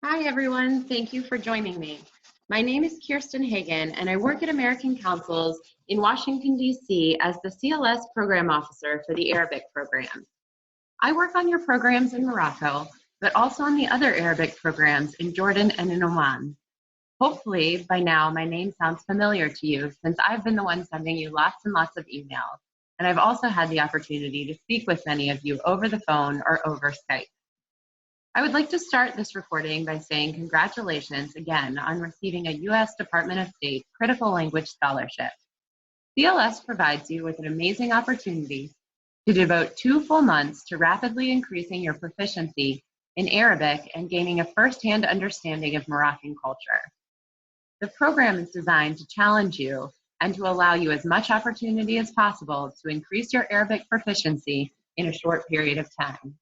Hi, everyone. Thank you for joining me. My name is Kirsten Hagan, and I work at American Councils in Washington, D.C. as the CLS Program Officer for the Arabic program. I work on your programs in Morocco, but also on the other Arabic programs in Jordan and in Oman. Hopefully, by now, my name sounds familiar to you since I've been the one sending you lots and lots of emails, and I've also had the opportunity to speak with many of you over the phone or over Skype. I would like to start this recording by saying congratulations again on receiving a U.S. Department of State Critical Language Scholarship. CLS provides you with an amazing opportunity to devote 2 full months to rapidly increasing your proficiency in Arabic and gaining a first-hand understanding of Moroccan culture. The program is designed to challenge you and to allow you as much opportunity as possible to increase your Arabic proficiency in a short period of time.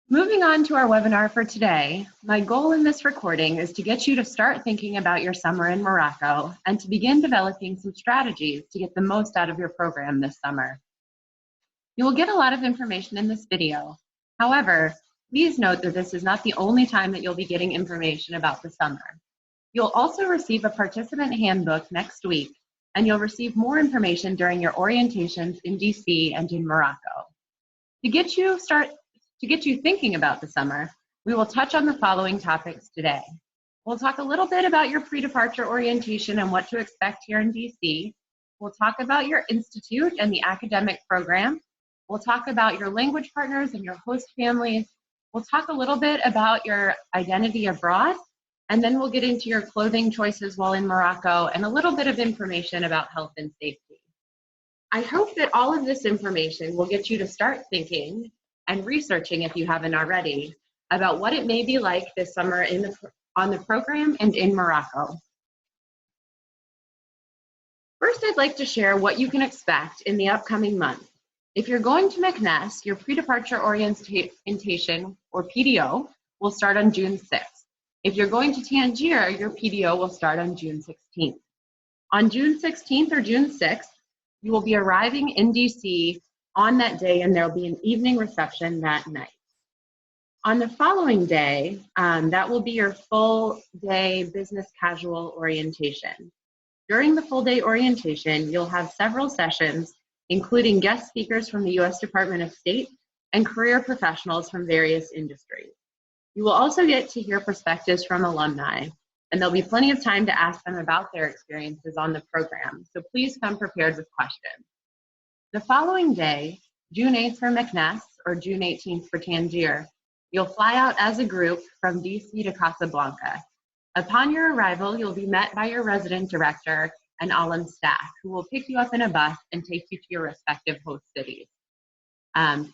Moving on to our webinar for today, my goal in this recording is to get you to start thinking about your summer in Morocco and to begin developing some strategies to get the most out of your program this summer. You will get a lot of information in this video. However, please note that this is not the only time that you'll be getting information about the summer. You'll also receive a participant handbook next week, and you'll receive more information during your orientations in DC and in Morocco. To get you thinking about the summer, we will touch on the following topics today. We'll talk a little bit about your pre-departure orientation and what to expect here in DC. We'll talk about your institute and the academic program. We'll talk about your language partners and your host families. We'll talk a little bit about your identity abroad, and then we'll get into your clothing choices while in Morocco and a little bit of information about health and safety. I hope that all of this information will get you to start thinking and researching, if you haven't already, about what it may be like this summer on the program and in Morocco. First, I'd like to share what you can expect in the upcoming month. If you're going to McNess, your pre-departure orientation, or PDO, will start on June 6th. If you're going to Tangier, your PDO will start on June 16th. On June 16th or June 6th, you will be arriving in DC on that day, and there will be an evening reception that night. On the following day, that will be your full day business casual orientation. During the full day orientation, you'll have several sessions, including guest speakers from the U.S. Department of State and career professionals from various industries. You will also get to hear perspectives from alumni, and there'll be plenty of time to ask them about their experiences on the program, so please come prepared with questions. The following day, June 8th for McNess or June 18th for Tangier, you'll fly out as a group from DC to Casablanca. Upon your arrival, you'll be met by your resident director and Alim staff, who will pick you up in a bus and take you to your respective host cities.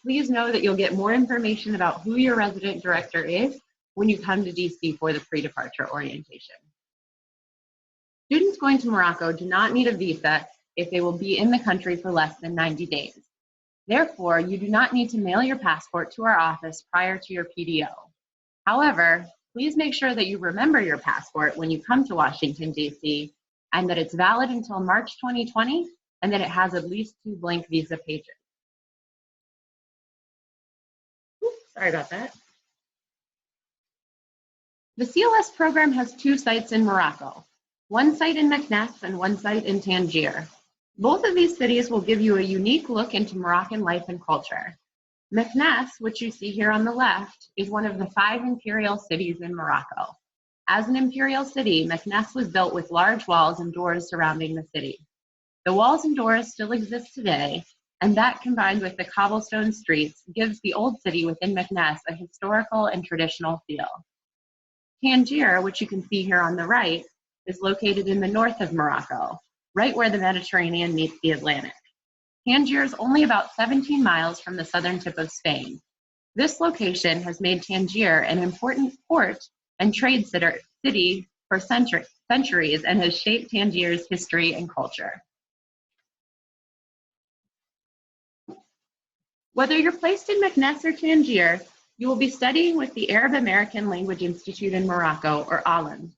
Please know that you'll get more information about who your resident director is when you come to DC for the pre-departure orientation. Students going to Morocco do not need a visa if they will be in the country for less than 90 days. Therefore, you do not need to mail your passport to our office prior to your PDO. However, please make sure that you remember your passport when you come to Washington, D.C., and that it's valid until March 2020, and that it has at least 2 blank visa pages. Oops, sorry about that. The CLS program has 2 sites in Morocco, 1 site in McNess and 1 site in Tangier. Both of these cities will give you a unique look into Moroccan life and culture. McNess, which you see here on the left, is one of the 5 imperial cities in Morocco. As an imperial city, McNess was built with large walls and doors surrounding the city. The walls and doors still exist today, and that combined with the cobblestone streets gives the old city within McNess a historical and traditional feel. Tangier, which you can see here on the right, is located in the north of Morocco, right where the Mediterranean meets the Atlantic. Tangier is only about 17 miles from the southern tip of Spain. This location has made Tangier an important port and trade city for centuries and has shaped Tangier's history and culture. Whether you're placed in McNess or Tangier, you will be studying with the Arab American Language Institute in Morocco, or ALIM.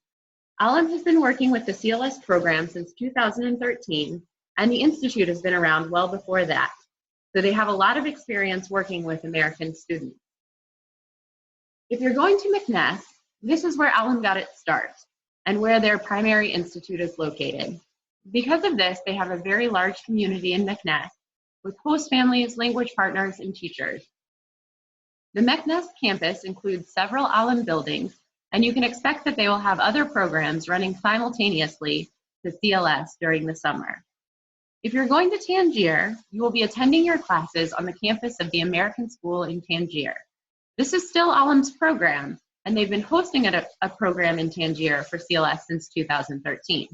ALIM has been working with the CLS program since 2013, and the Institute has been around well before that. So they have a lot of experience working with American students. If you're going to McNess, this is where Alum got its start and where their primary institute is located. Because of this, they have a very large community in McNess with host families, language partners, and teachers. The McNess campus includes several Alum buildings, and you can expect that they will have other programs running simultaneously to CLS during the summer. If you're going to Tangier, you will be attending your classes on the campus of the American School in Tangier. This is still Alum's program, and they've been hosting a program in Tangier for CLS since 2013.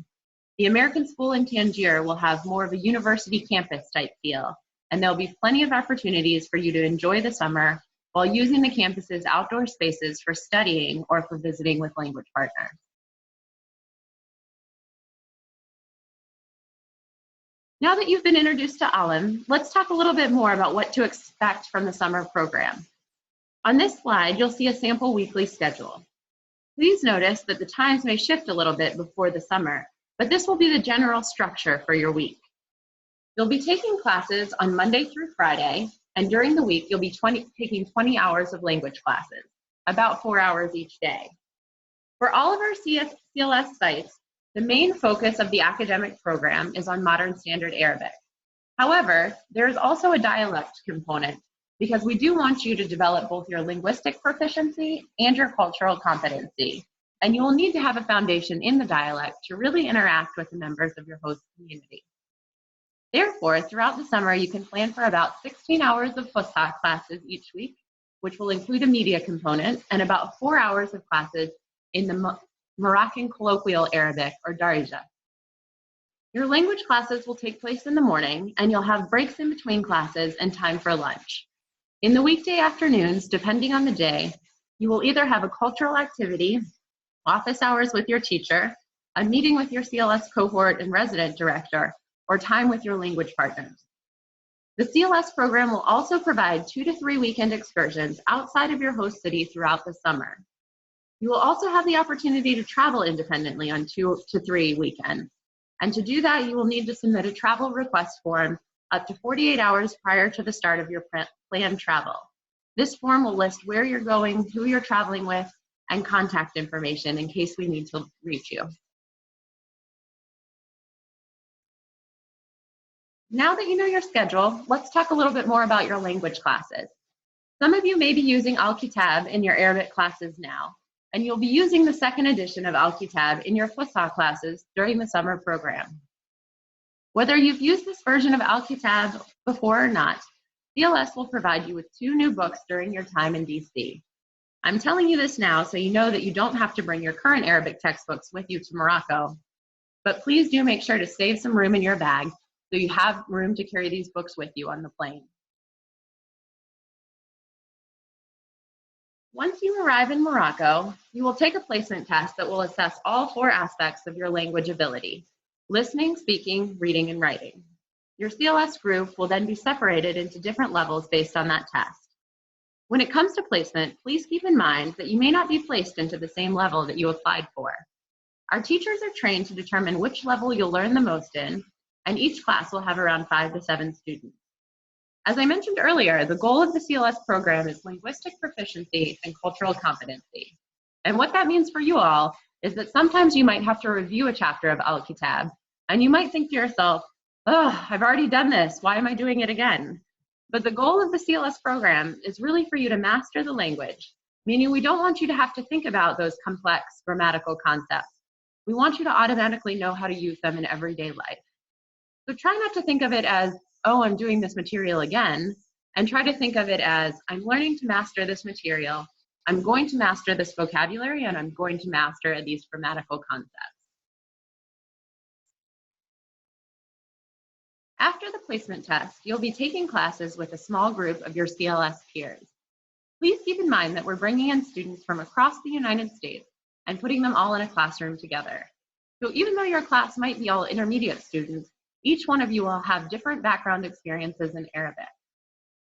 The American School in Tangier will have more of a university campus type feel, and there'll be plenty of opportunities for you to enjoy the summer while using the campus's outdoor spaces for studying or for visiting with language partners. Now that you've been introduced to Alum, let's talk a little bit more about what to expect from the summer program. On this slide, you'll see a sample weekly schedule. Please notice that the times may shift a little bit before the summer, but this will be the general structure for your week. You'll be taking classes on Monday through Friday, and during the week, you'll be taking 20 hours of language classes, about 4 hours each day. For all of our CLS sites, the main focus of the academic program is on Modern Standard Arabic. However, there is also a dialect component because we do want you to develop both your linguistic proficiency and your cultural competency, and you will need to have a foundation in the dialect to really interact with the members of your host community. Therefore, throughout the summer, you can plan for about 16 hours of Fusha classes each week, which will include a media component, and about 4 hours of classes in the Moroccan colloquial Arabic, or Darija. Your language classes will take place in the morning, and you'll have breaks in between classes and time for lunch. In the weekday afternoons, depending on the day, you will either have a cultural activity, office hours with your teacher, a meeting with your CLS cohort and resident director, or time with your language partners. The CLS program will also provide 2 to 3 weekend excursions outside of your host city throughout the summer. You will also have the opportunity to travel independently on 2 to 3 weekends. And to do that, you will need to submit a travel request form up to 48 hours prior to the start of your planned travel. This form will list where you're going, who you're traveling with, and contact information in case we need to reach you. Now that you know your schedule, let's talk a little bit more about your language classes. Some of you may be using Al-Kitab in your Arabic classes now, and you'll be using the second edition of Al-Kitab in your Fusha classes during the summer program. Whether you've used this version of Al-Kitab before or not, CLS will provide you with 2 new books during your time in DC. I'm telling you this now so you know that you don't have to bring your current Arabic textbooks with you to Morocco, but please do make sure to save some room in your bag so you have room to carry these books with you on the plane. Once you arrive in Morocco, you will take a placement test that will assess all 4 aspects of your language ability: listening, speaking, reading, and writing. Your CLS group will then be separated into different levels based on that test. When it comes to placement, please keep in mind that you may not be placed into the same level that you applied for. Our teachers are trained to determine which level you'll learn the most in, and each class will have around 5 to 7 students. As I mentioned earlier, the goal of the CLS program is linguistic proficiency and cultural competency. And what that means for you all is that sometimes you might have to review a chapter of Al-Kitab, and you might think to yourself, oh, I've already done this, why am I doing it again? But the goal of the CLS program is really for you to master the language, meaning we don't want you to have to think about those complex grammatical concepts. We want you to automatically know how to use them in everyday life. So try not to think of it as, oh, I'm doing this material again, and try to think of it as, I'm learning to master this material, I'm going to master this vocabulary, and I'm going to master these grammatical concepts. After the placement test, you'll be taking classes with a small group of your CLS peers. Please keep in mind that we're bringing in students from across the United States and putting them all in a classroom together. So even though your class might be all intermediate students, each one of you will have different background experiences in Arabic.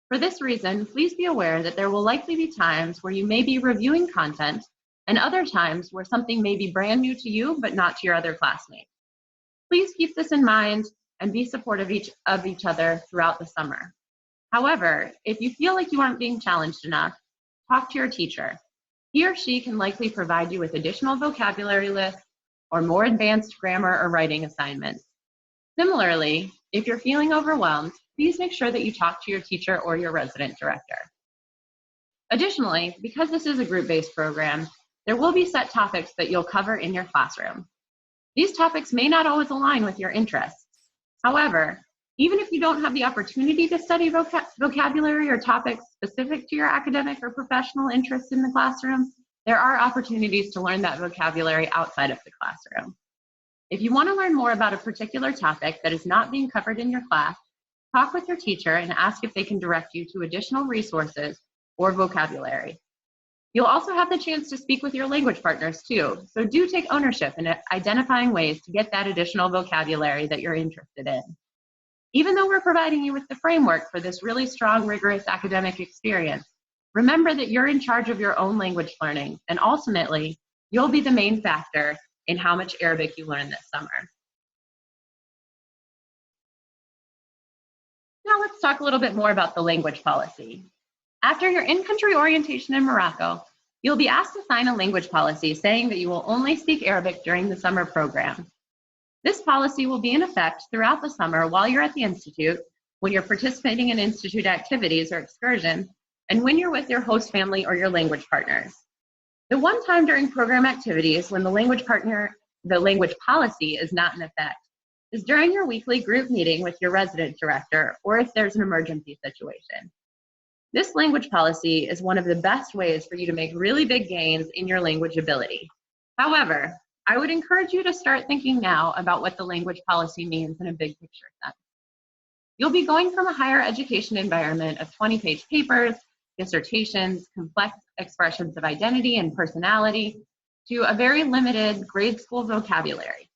For this reason, please be aware that there will likely be times where you may be reviewing content and other times where something may be brand new to you but not to your other classmates. Please keep this in mind and be supportive of each other throughout the summer. However, if you feel like you aren't being challenged enough, talk to your teacher. He or she can likely provide you with additional vocabulary lists or more advanced grammar or writing assignments. Similarly, if you're feeling overwhelmed, please make sure that you talk to your teacher or your resident director. Additionally, because this is a group-based program, there will be set topics that you'll cover in your classroom. These topics may not always align with your interests. However, even if you don't have the opportunity to study vocabulary or topics specific to your academic or professional interests in the classroom, there are opportunities to learn that vocabulary outside of the classroom. If you want to learn more about a particular topic that is not being covered in your class, talk with your teacher and ask if they can direct you to additional resources or vocabulary. You'll also have the chance to speak with your language partners too, so do take ownership in identifying ways to get that additional vocabulary that you're interested in. Even though we're providing you with the framework for this really strong, rigorous academic experience, remember that you're in charge of your own language learning, and ultimately, you'll be the main factor in how much Arabic you learn this summer. Now let's talk a little bit more about the language policy. After your in-country orientation in Morocco, you'll be asked to sign a language policy saying that you will only speak Arabic during the summer program. This policy will be in effect throughout the summer while you're at the Institute, when you're participating in Institute activities or excursions, and when you're with your host family or your language partners. The one time during program activities when the language policy is not in effect is during your weekly group meeting with your resident director or if there's an emergency situation. This language policy is one of the best ways for you to make really big gains in your language ability. However, I would encourage you to start thinking now about what the language policy means in a big picture sense. You'll be going from a higher education environment of 20-page papers, dissertations, complex expressions of identity and personality, to a very limited grade school vocabulary.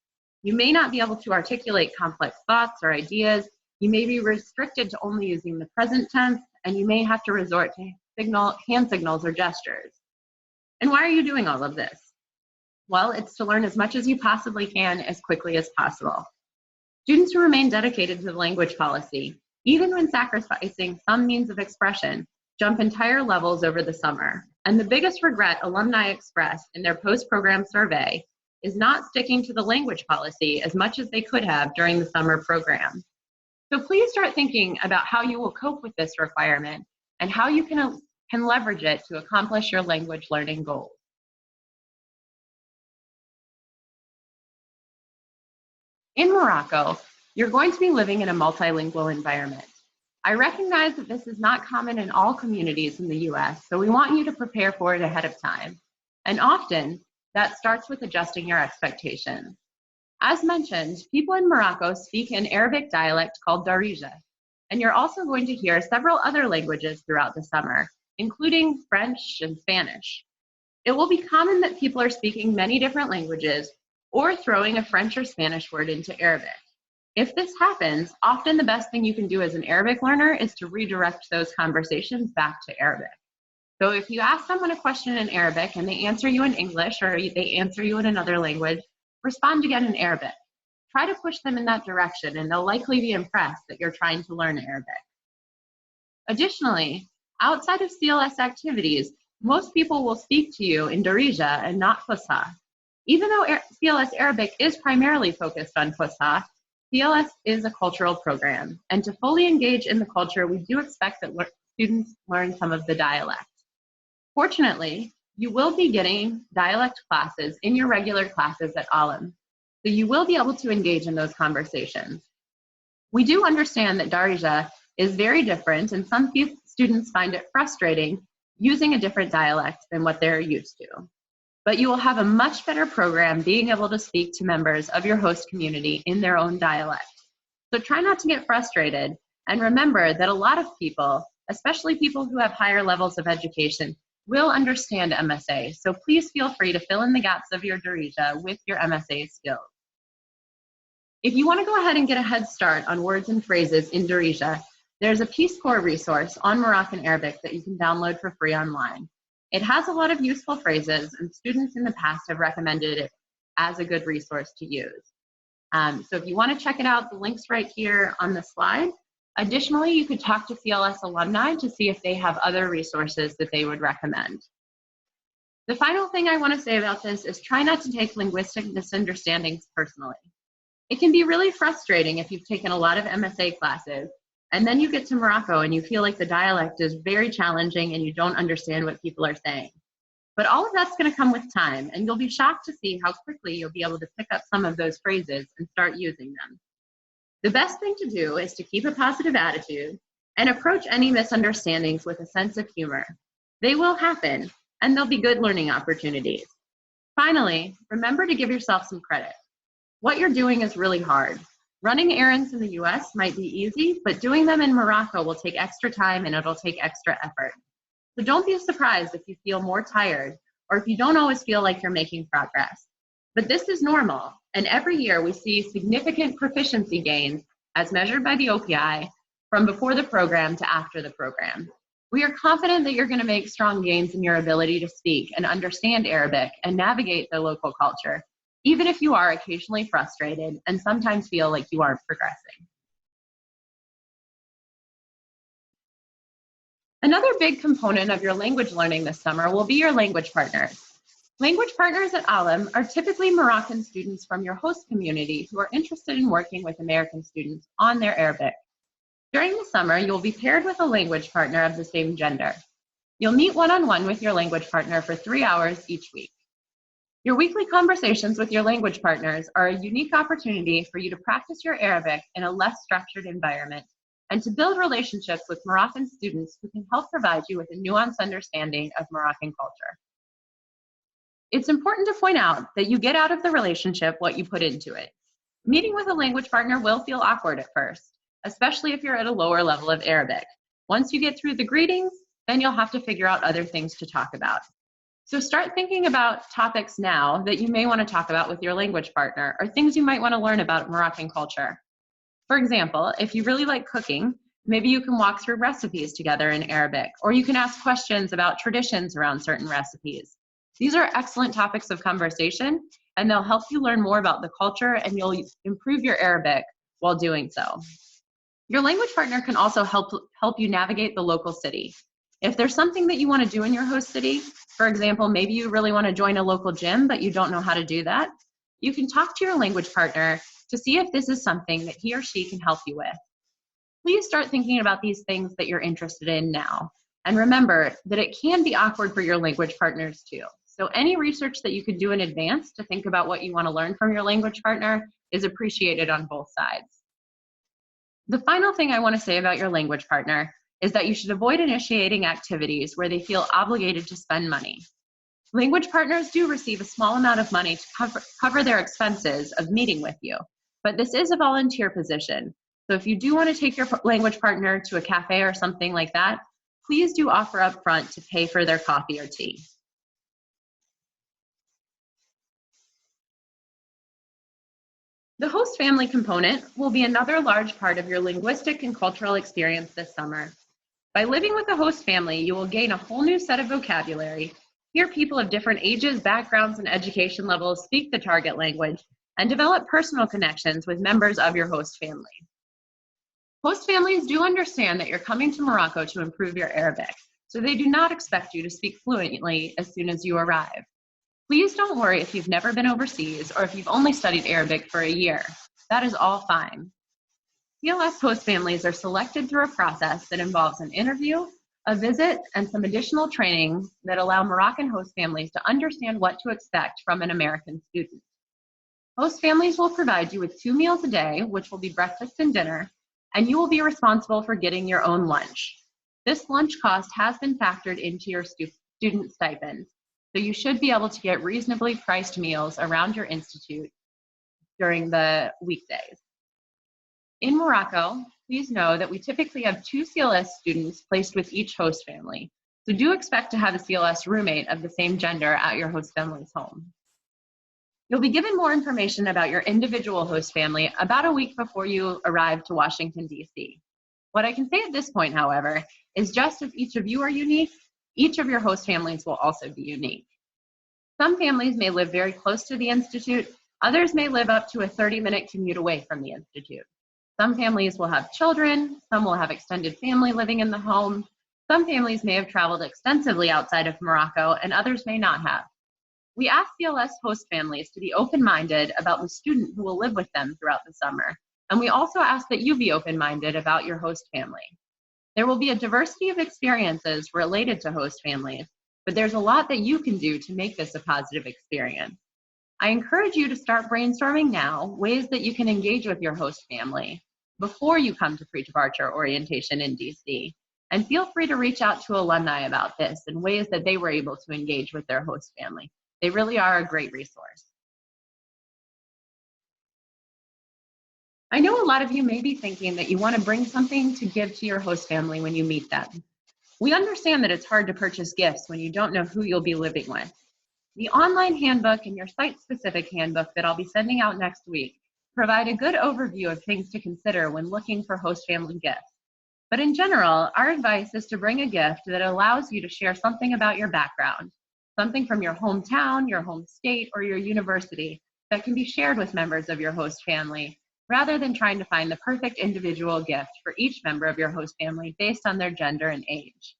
You may not be able to articulate complex thoughts or ideas. You may be restricted to only using the present tense, and you may have to resort to hand signals or gestures. And why are you doing all of this? Well, it's to learn as much as you possibly can as quickly as possible. Students who remain dedicated to the language policy, even when sacrificing some means of expression, jump entire levels over the summer. And the biggest regret alumni express in their post-program survey is not sticking to the language policy as much as they could have during the summer program. So please start thinking about how you will cope with this requirement and how you can leverage it to accomplish your language learning goals. In Morocco, you're going to be living in a multilingual environment. I recognize that this is not common in all communities in the US, so we want you to prepare for it ahead of time. And often, that starts with adjusting your expectations. As mentioned, people in Morocco speak an Arabic dialect called Darija, and you're also going to hear several other languages throughout the summer, including French and Spanish. It will be common that people are speaking many different languages or throwing a French or Spanish word into Arabic. If this happens, often the best thing you can do as an Arabic learner is to redirect those conversations back to Arabic. So if you ask someone a question in Arabic and they answer you in English or they answer you in another language, respond again in Arabic. Try to push them in that direction and they'll likely be impressed that you're trying to learn Arabic. Additionally, outside of CLS activities, most people will speak to you in Darija and not Fusha. Even though CLS Arabic is primarily focused on Fusha, CLS is a cultural program, and to fully engage in the culture, we do expect that students learn some of the dialect. Fortunately, you will be getting dialect classes in your regular classes at Alim, so you will be able to engage in those conversations. We do understand that Darija is very different, and some students find it frustrating using a different dialect than what they're used to. But you will have a much better program being able to speak to members of your host community in their own dialect. So try not to get frustrated, and remember that a lot of people, especially people who have higher levels of education, will understand MSA. So please feel free to fill in the gaps of your Darija with your MSA skills. If you want to go ahead and get a head start on words and phrases in Darija, there's a Peace Corps resource on Moroccan Arabic that you can download for free online. It has a lot of useful phrases, and students in the past have recommended it as a good resource to use. So if you want to check it out, the link's right here on the slide. Additionally, you could talk to CLS alumni to see if they have other resources that they would recommend. The final thing I want to say about this is try not to take linguistic misunderstandings personally. It can be really frustrating if you've taken a lot of MSA classes and then you get to Morocco and you feel like the dialect is very challenging and you don't understand what people are saying. But all of that's going to come with time, and you'll be shocked to see how quickly you'll be able to pick up some of those phrases and start using them. The best thing to do is to keep a positive attitude and approach any misunderstandings with a sense of humor. They will happen, and they'll be good learning opportunities. Finally, remember to give yourself some credit. What you're doing is really hard. Running errands in the US might be easy, but doing them in Morocco will take extra time and it'll take extra effort. So don't be surprised if you feel more tired or if you don't always feel like you're making progress. But this is normal, and every year we see significant proficiency gains as measured by the OPI from before the program to after the program. We are confident that you're going to make strong gains in your ability to speak and understand Arabic and navigate the local culture, even if you are occasionally frustrated and sometimes feel like you aren't progressing. Another big component of your language learning this summer will be your language partners. Language partners at Alim are typically Moroccan students from your host community who are interested in working with American students on their Arabic. During the summer, you'll be paired with a language partner of the same gender. You'll meet one-on-one with your language partner for 3 hours each week. Your weekly conversations with your language partners are a unique opportunity for you to practice your Arabic in a less structured environment and to build relationships with Moroccan students who can help provide you with a nuanced understanding of Moroccan culture. It's important to point out that you get out of the relationship what you put into it. Meeting with a language partner will feel awkward at first, especially if you're at a lower level of Arabic. Once you get through the greetings, then you'll have to figure out other things to talk about. So start thinking about topics now that you may want to talk about with your language partner or things you might want to learn about Moroccan culture. For example, if you really like cooking, maybe you can walk through recipes together in Arabic, or you can ask questions about traditions around certain recipes. These are excellent topics of conversation, and they'll help you learn more about the culture, and you'll improve your Arabic while doing so. Your language partner can also help you navigate the local city. If there's something that you want to do in your host city, for example, maybe you really want to join a local gym, but you don't know how to do that, you can talk to your language partner to see if this is something that he or she can help you with. Please start thinking about these things that you're interested in now. And remember that it can be awkward for your language partners too. So any research that you could do in advance to think about what you want to learn from your language partner is appreciated on both sides. The final thing I want to say about your language partner is that you should avoid initiating activities where they feel obligated to spend money. Language partners do receive a small amount of money to cover their expenses of meeting with you, but this is a volunteer position. So if you do want to take your language partner to a cafe or something like that, please do offer up front to pay for their coffee or tea. The host family component will be another large part of your linguistic and cultural experience this summer. By living with a host family, you will gain a whole new set of vocabulary, hear people of different ages, backgrounds, and education levels speak the target language, and develop personal connections with members of your host family. Host families do understand that you're coming to Morocco to improve your Arabic, so they do not expect you to speak fluently as soon as you arrive. Please don't worry if you've never been overseas or if you've only studied Arabic for a year. That is all fine. CLS host families are selected through a process that involves an interview, a visit, and some additional training that allow Moroccan host families to understand what to expect from an American student. Host families will provide you with 2 meals a day, which will be breakfast and dinner, and you will be responsible for getting your own lunch. This lunch cost has been factored into your student stipend, so you should be able to get reasonably priced meals around your institute during the weekdays. In Morocco, please know that we typically have 2 CLS students placed with each host family, so do expect to have a CLS roommate of the same gender at your host family's home. You'll be given more information about your individual host family about a week before you arrive to Washington, D.C. What I can say at this point, however, is just as each of you are unique, each of your host families will also be unique. Some families may live very close to the institute, others may live up to a 30-minute commute away from the institute. Some families will have children, some will have extended family living in the home, Some families may have traveled extensively outside of Morocco and others may not have. We ask CLS host families to be open-minded about the student who will live with them throughout the summer, and we also ask that you be open-minded about your host family. There will be a diversity of experiences related to host families, but there's a lot that you can do to make this a positive experience. I encourage you to start brainstorming now ways that you can engage with your host family before you come to pre-departure orientation in DC. And feel free to reach out to alumni about this and ways that they were able to engage with their host family. They really are a great resource. I know a lot of you may be thinking that you want to bring something to give to your host family when you meet them. We understand that it's hard to purchase gifts when you don't know who you'll be living with. The online handbook and your site-specific handbook that I'll be sending out next week provide a good overview of things to consider when looking for host family gifts. But in general, our advice is to bring a gift that allows you to share something about your background, something from your hometown, your home state, or your university that can be shared with members of your host family, rather than trying to find the perfect individual gift for each member of your host family based on their gender and age.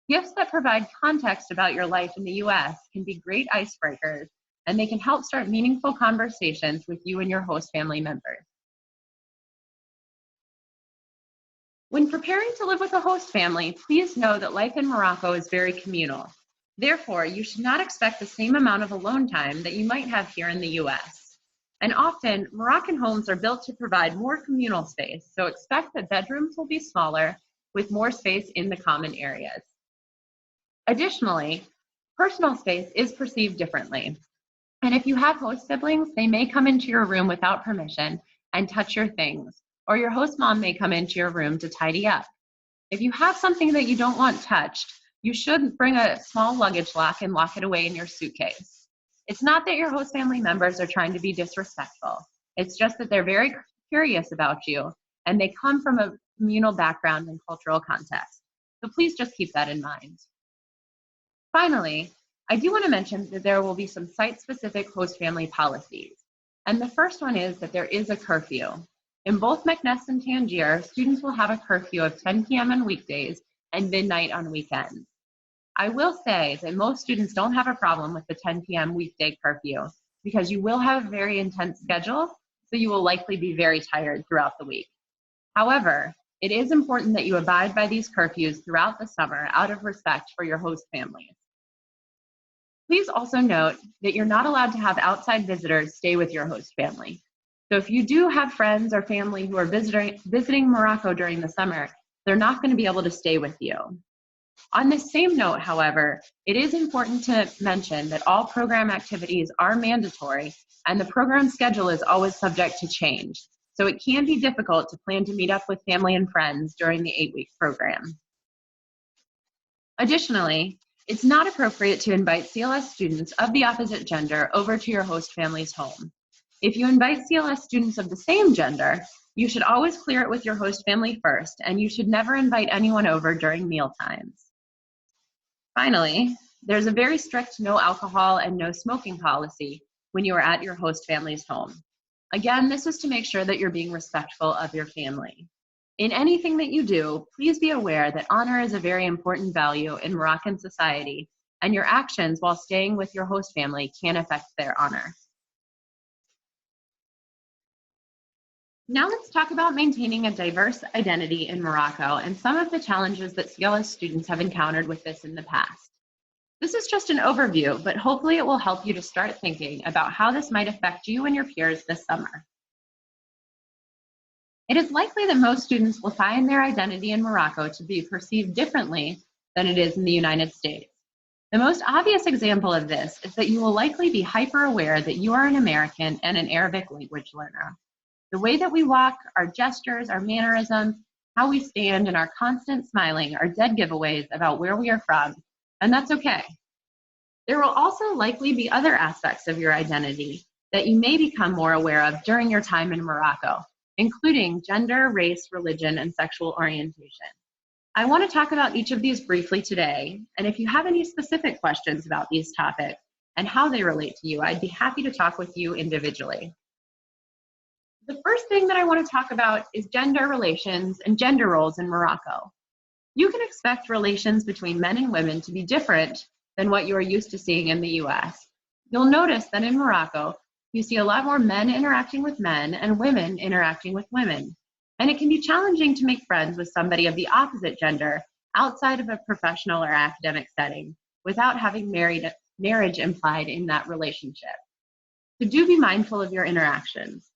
Gifts that provide context about your life in the US can be great icebreakers, and they can help start meaningful conversations with you and your host family members. When preparing to live with a host family, please know that life in Morocco is very communal. Therefore, you should not expect the same amount of alone time that you might have here in the US. And often, Moroccan homes are built to provide more communal space, so expect that bedrooms will be smaller with more space in the common areas. Additionally, personal space is perceived differently. And if you have host siblings, they may come into your room without permission and touch your things, or your host mom may come into your room to tidy up. If you have something that you don't want touched, you should bring a small luggage lock and lock it away in your suitcase. It's not that your host family members are trying to be disrespectful. It's just that they're very curious about you and they come from a communal background and cultural context. So please just keep that in mind. Finally, I do want to mention that there will be some site-specific host family policies. And the first one is that there is a curfew. In both Meknes and Tangier, students will have a curfew of 10 p.m. on weekdays and midnight on weekends. I will say that most students don't have a problem with the 10 p.m. weekday curfew because you will have a very intense schedule, so you will likely be very tired throughout the week. However, it is important that you abide by these curfews throughout the summer out of respect for your host families. Please also note that you're not allowed to have outside visitors stay with your host family. So if you do have friends or family who are visiting Morocco during the summer, they're not going to be able to stay with you. On the same note, however, it is important to mention that all program activities are mandatory and the program schedule is always subject to change. So it can be difficult to plan to meet up with family and friends during the 8-week program. Additionally, it's not appropriate to invite CLS students of the opposite gender over to your host family's home. If you invite CLS students of the same gender, you should always clear it with your host family first, and you should never invite anyone over during meal times. Finally, there's a very strict no alcohol and no smoking policy when you are at your host family's home. Again, this is to make sure that you're being respectful of your family. In anything that you do, please be aware that honor is a very important value in Moroccan society, and your actions while staying with your host family can affect their honor. Now let's talk about maintaining a diverse identity in Morocco and some of the challenges that CLS students have encountered with this in the past. This is just an overview, but hopefully it will help you to start thinking about how this might affect you and your peers this summer. It is likely that most students will find their identity in Morocco to be perceived differently than it is in the United States. The most obvious example of this is that you will likely be hyper aware that you are an American and an Arabic language learner. The way that we walk, our gestures, our mannerisms, how we stand, and our constant smiling are dead giveaways about where we are from, and that's okay. There will also likely be other aspects of your identity that you may become more aware of during your time in Morocco, including gender, race, religion, and sexual orientation. I want to talk about each of these briefly today, and if you have any specific questions about these topics and how they relate to you, I'd be happy to talk with you individually. The first thing that I want to talk about is gender relations and gender roles in Morocco. You can expect relations between men and women to be different than what you are used to seeing in the US. You'll notice that in Morocco, you see a lot more men interacting with men and women interacting with women. And it can be challenging to make friends with somebody of the opposite gender outside of a professional or academic setting without having marriage implied in that relationship. So do be mindful of your interactions.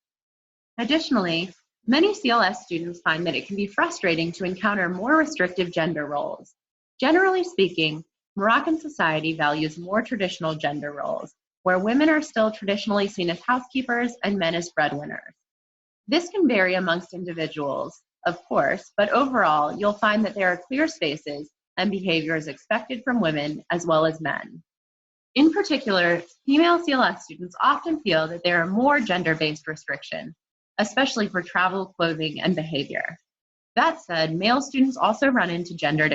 Additionally, many CLS students find that it can be frustrating to encounter more restrictive gender roles. Generally speaking, Moroccan society values more traditional gender roles, where women are still traditionally seen as housekeepers and men as breadwinners. This can vary amongst individuals, of course, but overall, you'll find that there are clear spaces and behaviors expected from women as well as men. In particular, female CLS students often feel that there are more gender-based restrictions, especially for travel, clothing, and behavior. That said, male students also run into gendered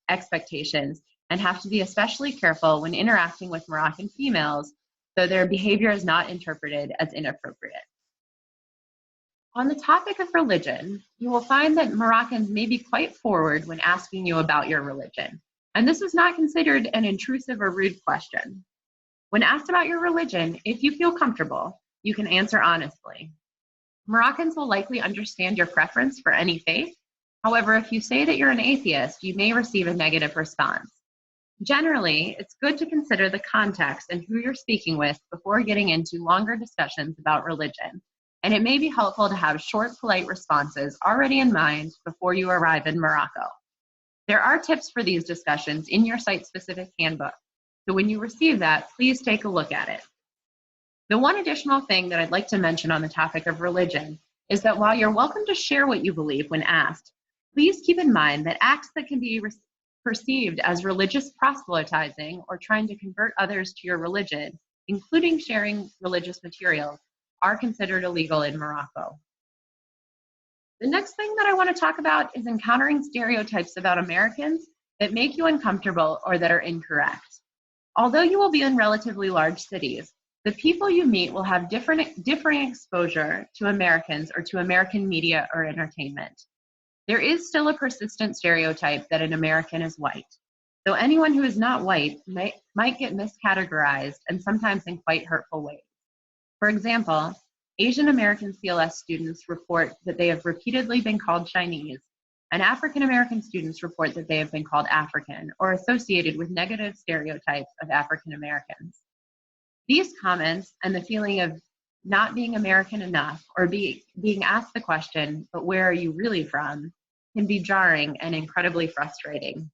expectations and have to be especially careful when interacting with Moroccan females, so their behavior is not interpreted as inappropriate. On the topic of religion, you will find that Moroccans may be quite forward when asking you about your religion, and this is not considered an intrusive or rude question. When asked about your religion, if you feel comfortable, you can answer honestly. Moroccans will likely understand your preference for any faith. However, if you say that you're an atheist, you may receive a negative response. Generally, it's good to consider the context and who you're speaking with before getting into longer discussions about religion. And it may be helpful to have short, polite responses already in mind before you arrive in Morocco. There are tips for these discussions in your site-specific handbook, so when you receive that, please take a look at it. The one additional thing that I'd like to mention on the topic of religion is that while you're welcome to share what you believe when asked, please keep in mind that acts that can be perceived as religious proselytizing or trying to convert others to your religion, including sharing religious materials, are considered illegal in Morocco. The next thing that I want to talk about is encountering stereotypes about Americans that make you uncomfortable or that are incorrect. Although you will be in relatively large cities, the people you meet will have differing exposure to Americans or to American media or entertainment. There is still a persistent stereotype that an American is white, though anyone who is not white might get miscategorized and sometimes in quite hurtful ways. For example, Asian American CLS students report that they have repeatedly been called Chinese, and African American students report that they have been called African or associated with negative stereotypes of African Americans. These comments and the feeling of not being American enough or being asked the question, but where are you really from, can be jarring and incredibly frustrating.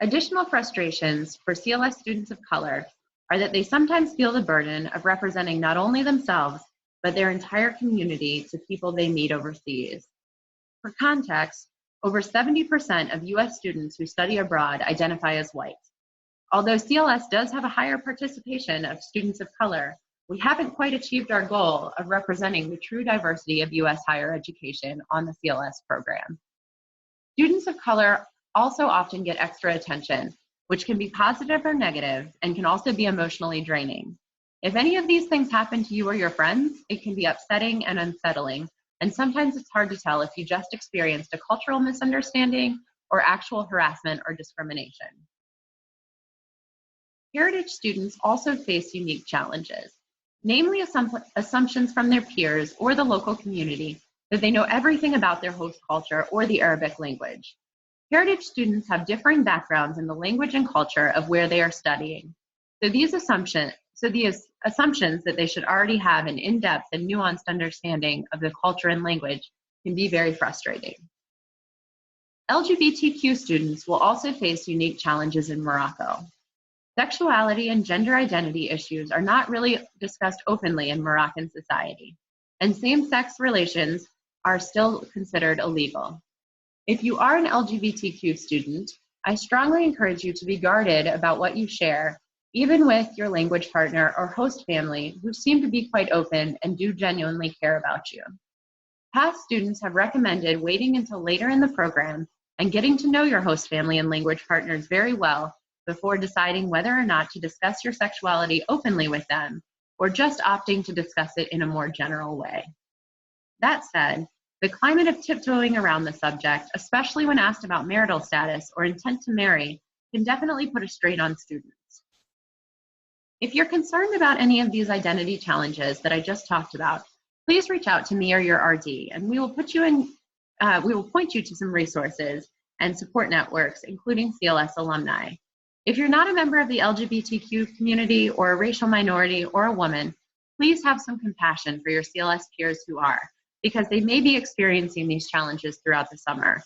Additional frustrations for CLS students of color are that they sometimes feel the burden of representing not only themselves, but their entire community to people they meet overseas. For context, over 70% of US students who study abroad identify as white. Although CLS does have a higher participation of students of color, we haven't quite achieved our goal of representing the true diversity of US higher education on the CLS program. Students of color also often get extra attention, which can be positive or negative and can also be emotionally draining. If any of these things happen to you or your friends, it can be upsetting and unsettling, and sometimes it's hard to tell if you just experienced a cultural misunderstanding or actual harassment or discrimination. Heritage students also face unique challenges, namely assumptions from their peers or the local community that they know everything about their host culture or the Arabic language. Heritage students have differing backgrounds in the language and culture of where they are studying. So these assumptions that they should already have an in-depth and nuanced understanding of the culture and language can be very frustrating. LGBTQ students will also face unique challenges in Morocco. Sexuality and gender identity issues are not really discussed openly in Moroccan society, and same-sex relations are still considered illegal. If you are an LGBTQ student, I strongly encourage you to be guarded about what you share, even with your language partner or host family who seem to be quite open and do genuinely care about you. Past students have recommended waiting until later in the program and getting to know your host family and language partners very well before deciding whether or not to discuss your sexuality openly with them, or just opting to discuss it in a more general way. That said, The climate of tiptoeing around the subject, especially when asked about marital status or intent to marry, can definitely put a strain on students. If you're concerned about any of these identity challenges that I just talked about, please reach out to me or your RD, and we will point you to some resources and support networks, including CLS alumni. If you're not a member of the LGBTQ community or a racial minority or a woman, please have some compassion for your CLS peers who are, because they may be experiencing these challenges throughout the summer.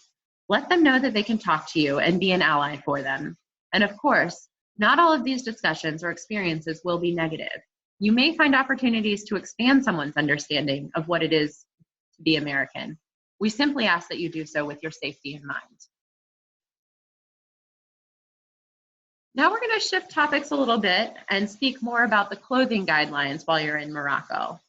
Let them know that they can talk to you and be an ally for them. And of course, not all of these discussions or experiences will be negative. You may find opportunities to expand someone's understanding of what it is to be American. We simply ask that you do so with your safety in mind. Now we're going to shift topics a little bit and speak more about the clothing guidelines while you're in Morocco.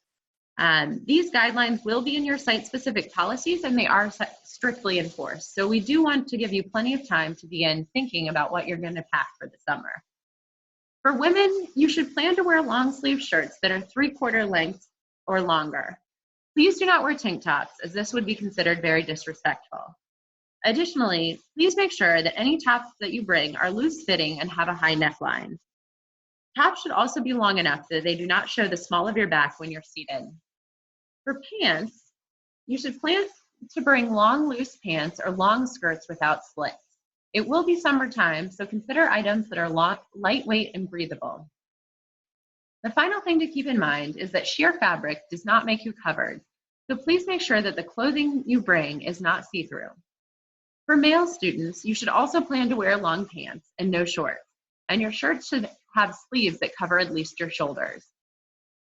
These guidelines will be in your site-specific policies, and they are strictly enforced. So we do want to give you plenty of time to begin thinking about what you're going to pack for the summer. For women, you should plan to wear long-sleeve shirts that are 3/4 length or longer. Please do not wear tank tops, as this would be considered very disrespectful. Additionally, please make sure that any tops that you bring are loose-fitting and have a high neckline. Tops should also be long enough that they do not show the small of your back when you're seated. For pants, you should plan to bring long, loose pants or long skirts without slits. It will be summertime, so consider items that are lightweight and breathable. The final thing to keep in mind is that sheer fabric does not make you covered, so please make sure that the clothing you bring is not see-through. For male students, you should also plan to wear long pants and no shorts, and your shirts should have sleeves that cover at least your shoulders.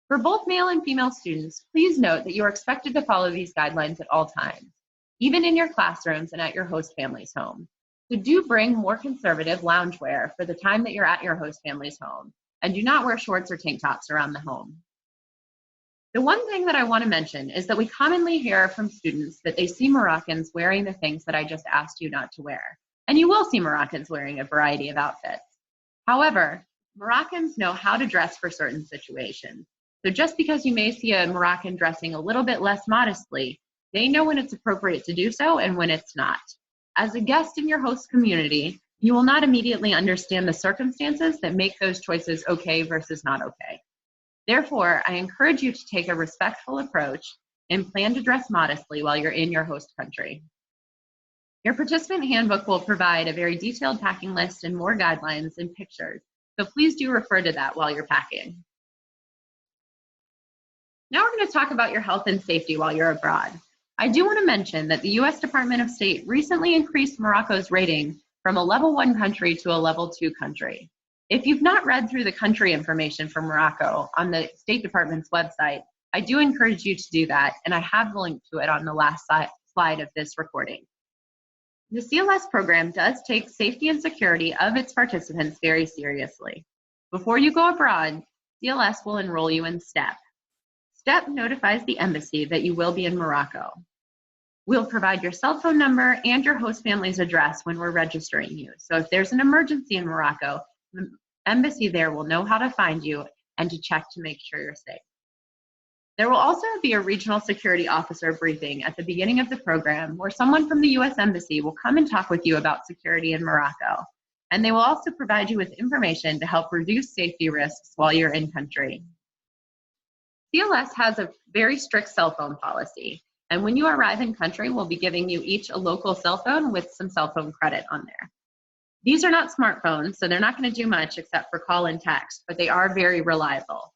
For both male and female students, please note that you are expected to follow these guidelines at all times, even in your classrooms and at your host family's home. So do bring more conservative loungewear for the time that you're at your host family's home, and do not wear shorts or tank tops around the home. The one thing that I want to mention is that we commonly hear from students that they see Moroccans wearing the things that I just asked you not to wear. And you will see Moroccans wearing a variety of outfits. However, Moroccans know how to dress for certain situations. So just because you may see a Moroccan dressing a little bit less modestly, they know when it's appropriate to do so and when it's not. As a guest in your host community, you will not immediately understand the circumstances that make those choices okay versus not okay. Therefore, I encourage you to take a respectful approach and plan to dress modestly while you're in your host country. Your participant handbook will provide a very detailed packing list and more guidelines and pictures, so please do refer to that while you're packing. Now we're going to talk about your health and safety while you're abroad. I do want to mention that the U.S. Department of State recently increased Morocco's rating from a level 1 country to a level 2 country. If you've not read through the country information for Morocco on the State Department's website, I do encourage you to do that, and I have the link to it on the last slide of this recording. The CLS program does take safety and security of its participants very seriously. Before you go abroad, CLS will enroll you in STEP. STEP notifies the embassy that you will be in Morocco. We'll provide your cell phone number and your host family's address when we're registering you. So if there's an emergency in Morocco, the embassy there will know how to find you and to check to make sure you're safe. There will also be a regional security officer briefing at the beginning of the program where someone from the U.S. Embassy will come and talk with you about security in Morocco. And they will also provide you with information to help reduce safety risks while you're in country. CLS has a very strict cell phone policy, and when you arrive in country, we'll be giving you each a local cell phone with some cell phone credit on there. These are not smartphones, so they're not going to do much except for call and text, but they are very reliable.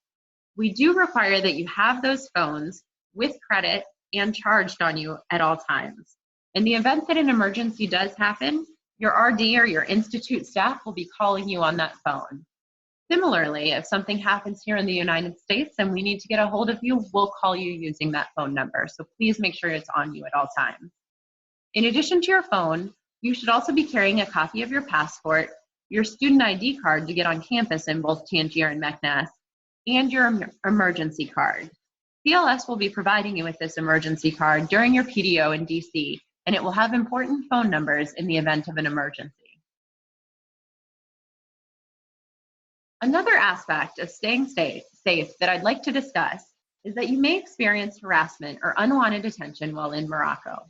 We do require that you have those phones with credit and charged on you at all times. In the event that an emergency does happen, your RD or your institute staff will be calling you on that phone. Similarly, if something happens here in the United States and we need to get a hold of you, we'll call you using that phone number. So please make sure it's on you at all times. In addition to your phone, you should also be carrying a copy of your passport, your student ID card to get on campus in both Tangier and Meknes, and your emergency card. CLS will be providing you with this emergency card during your PDO in DC, and it will have important phone numbers in the event of an emergency. Another aspect of staying safe that I'd like to discuss is that you may experience harassment or unwanted attention while in Morocco.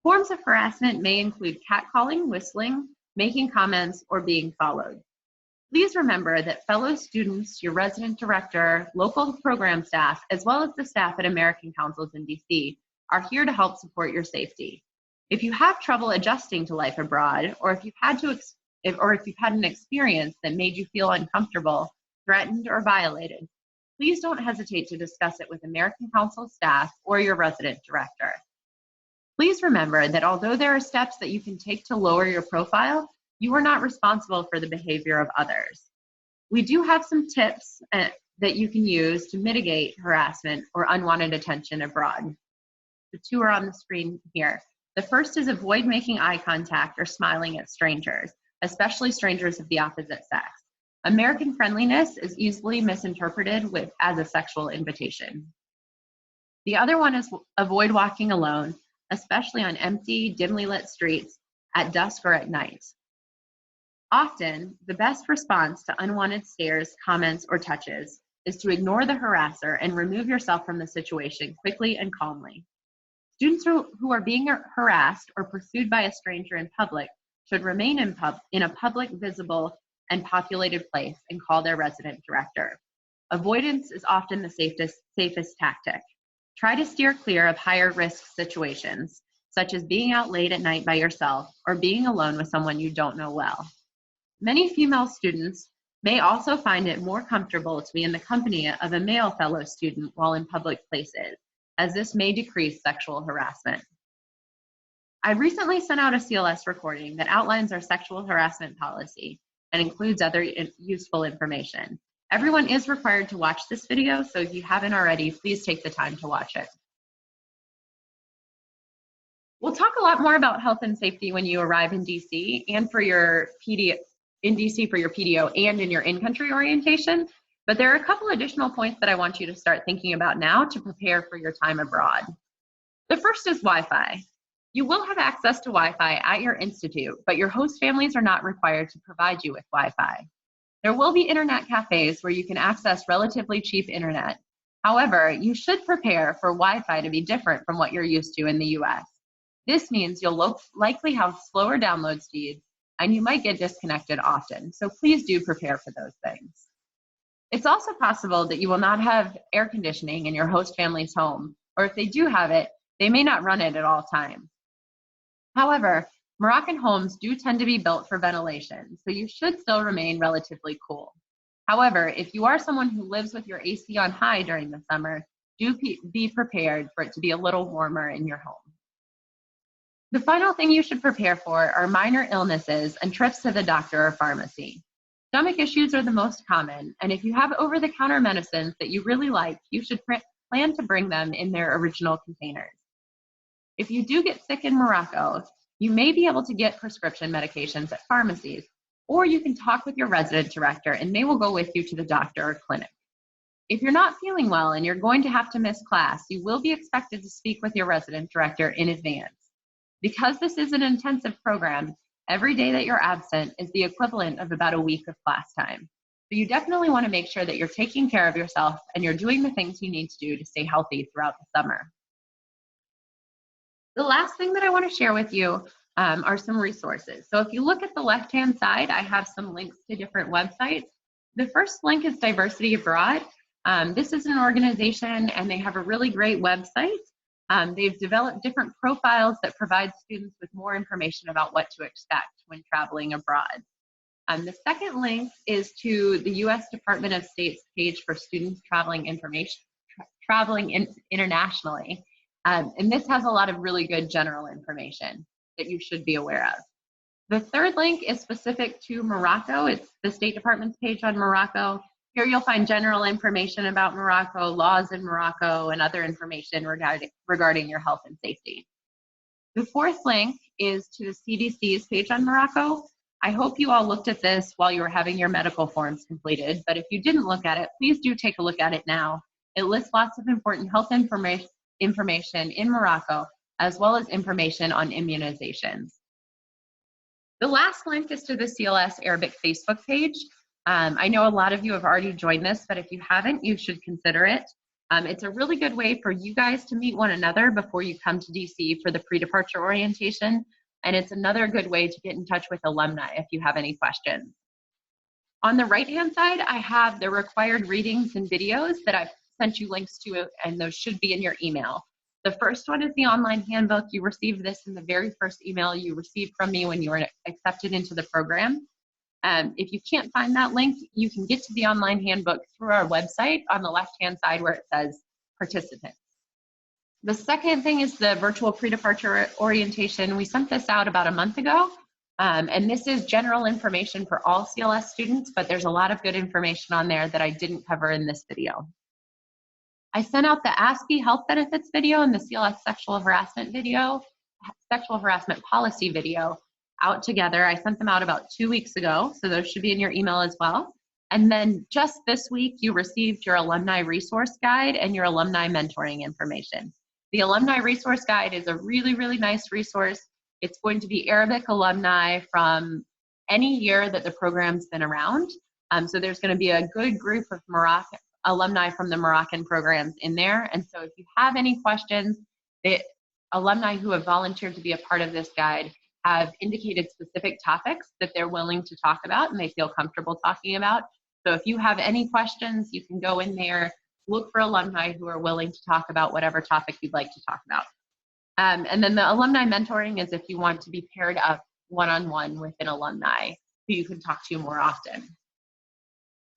Forms of harassment may include catcalling, whistling, making comments, or being followed. Please remember that fellow students, your resident director, local program staff, as well as the staff at American Councils in DC are here to help support your safety. If you have trouble adjusting to life abroad, or if you've had an experience that made you feel uncomfortable, threatened, or violated, please don't hesitate to discuss it with American Council staff or your resident director. Please remember that although there are steps that you can take to lower your profile, you are not responsible for the behavior of others. We do have some tips that you can use to mitigate harassment or unwanted attention abroad. The two are on the screen here. The first is avoid making eye contact or smiling at strangers, especially strangers of the opposite sex. American friendliness is easily misinterpreted as a sexual invitation. The other one is avoid walking alone, especially on empty, dimly lit streets at dusk or at night. Often, the best response to unwanted stares, comments, or touches is to ignore the harasser and remove yourself from the situation quickly and calmly. Students who are being harassed or pursued by a stranger in public should remain in a public, visible, and populated place and call their resident director. Avoidance is often the safest tactic. Try to steer clear of higher risk situations, such as being out late at night by yourself or being alone with someone you don't know well. Many female students may also find it more comfortable to be in the company of a male fellow student while in public places, as this may decrease sexual harassment. I recently sent out a CLS recording that outlines our sexual harassment policy and includes other useful information. Everyone is required to watch this video, so if you haven't already, please take the time to watch it. We'll talk a lot more about health and safety when you arrive in DC and for your PDO and in your in-country orientation, but there are a couple additional points that I want you to start thinking about now to prepare for your time abroad. The first is Wi-Fi. You will have access to Wi-Fi at your institute, but your host families are not required to provide you with Wi-Fi. There will be internet cafes where you can access relatively cheap internet. However, you should prepare for Wi-Fi to be different from what you're used to in the US. This means you'll likely have slower download speeds and you might get disconnected often, so please do prepare for those things. It's also possible that you will not have air conditioning in your host family's home, or if they do have it, they may not run it at all times. However, Moroccan homes do tend to be built for ventilation, so you should still remain relatively cool. However, if you are someone who lives with your AC on high during the summer, do be prepared for it to be a little warmer in your home. The final thing you should prepare for are minor illnesses and trips to the doctor or pharmacy. Stomach issues are the most common, and if you have over-the-counter medicines that you really like, you should plan to bring them in their original containers. If you do get sick in Morocco, you may be able to get prescription medications at pharmacies, or you can talk with your resident director and they will go with you to the doctor or clinic. If you're not feeling well and you're going to have to miss class, you will be expected to speak with your resident director in advance. Because this is an intensive program, every day that you're absent is the equivalent of about a week of class time. So you definitely want to make sure that you're taking care of yourself and you're doing the things you need to do to stay healthy throughout the summer. The last thing that I want to share with you are some resources. So if you look at the left-hand side, I have some links to different websites. The first link is Diversity Abroad. This is an organization and they have a really great website. They've developed different profiles that provide students with more information about what to expect when traveling abroad. The second link is to the U.S. Department of State's page for students traveling internationally. And this has a lot of really good general information that you should be aware of. The third link is specific to Morocco. It's the State Department's page on Morocco. Here you'll find general information about Morocco, laws in Morocco, and other information regarding your health and safety. The fourth link is to the CDC's page on Morocco. I hope you all looked at this while you were having your medical forms completed, but if you didn't look at it, please do take a look at it now. It lists lots of important health information in Morocco, as well as information on immunizations. The last link is to the CLS Arabic Facebook page. I know a lot of you have already joined this, but if you haven't, you should consider it. It's a really good way for you guys to meet one another before you come to DC for the pre-departure orientation. And it's another good way to get in touch with alumni if you have any questions. On the right-hand side, I have the required readings and videos that I've sent you links to, and those should be in your email. The first one is the online handbook. You received this in the very first email you received from me when you were accepted into the program. If you can't find that link, you can get to the online handbook through our website on the left-hand side where it says participants. The second thing is the virtual pre-departure orientation. We sent this out about a month ago, and this is general information for all CLS students, but there's a lot of good information on there that I didn't cover in this video. I sent out the ASPE health benefits video and the CLS sexual harassment policy video out together. I sent them out about 2 weeks ago, so those should be in your email as well. And then just this week, you received your alumni resource guide and your alumni mentoring information. The alumni resource guide is a really, really nice resource. It's going to be Arabic alumni from any year that the program's been around. So there's going to be a good group of alumni from the Moroccan programs in there. And so if you have any questions, the alumni who have volunteered to be a part of this guide have indicated specific topics that they're willing to talk about and they feel comfortable talking about. So if you have any questions, you can go in there, look for alumni who are willing to talk about whatever topic you'd like to talk about. And then the alumni mentoring is if you want to be paired up one-on-one with an alumni who you can talk to more often.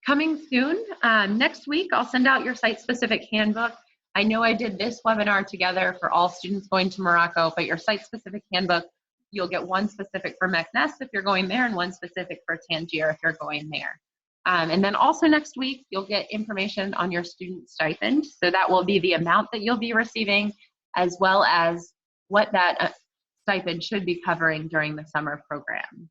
Coming soon, next week, I'll send out your site-specific handbook. I know I did this webinar together for all students going to Morocco, but your site-specific handbook, you'll get one specific for Meknes if you're going there and one specific for Tangier if you're going there. And then also next week, you'll get information on your student stipend. So that will be the amount that you'll be receiving, as well as what that stipend should be covering during the summer program.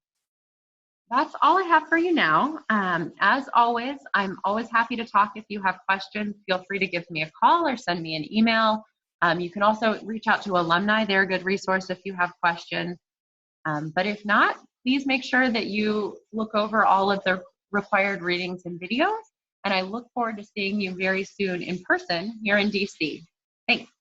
That's all I have for you now. As always, I'm always happy to talk. If you have questions, feel free to give me a call or send me an email. You can also reach out to alumni. They're a good resource if you have questions. But if not, please make sure that you look over all of the required readings and videos. And I look forward to seeing you very soon in person here in DC. Thanks.